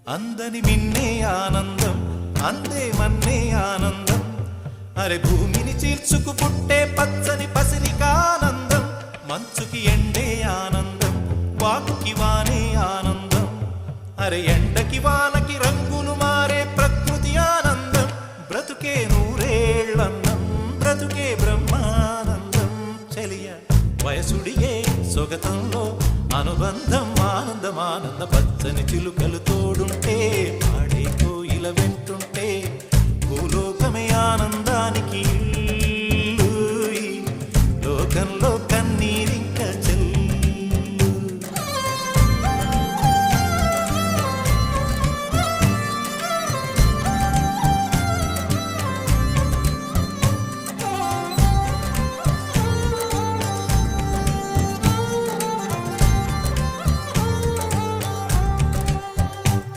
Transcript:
అందని మిన్నే ఆనందం అందే మన్నే ఆనందం అరే భూమిని చీల్చుకు పుట్టే పచ్చని పసిరికానందం మంచుకి ఎండే ఆనందం వాకుకి వానే ఆనందం అరే ఎండకి వానకి రంగులు మారే ప్రకృతి ఆనందం బ్రతుకే నూరేళ్ళన్నం బ్రతుకే బ్రహ్మానందం చెలియ వయసుడియే సొగతంలో అనుబంధం ఆనందం ఆనంద పచ్చని చిలుకలు తోడు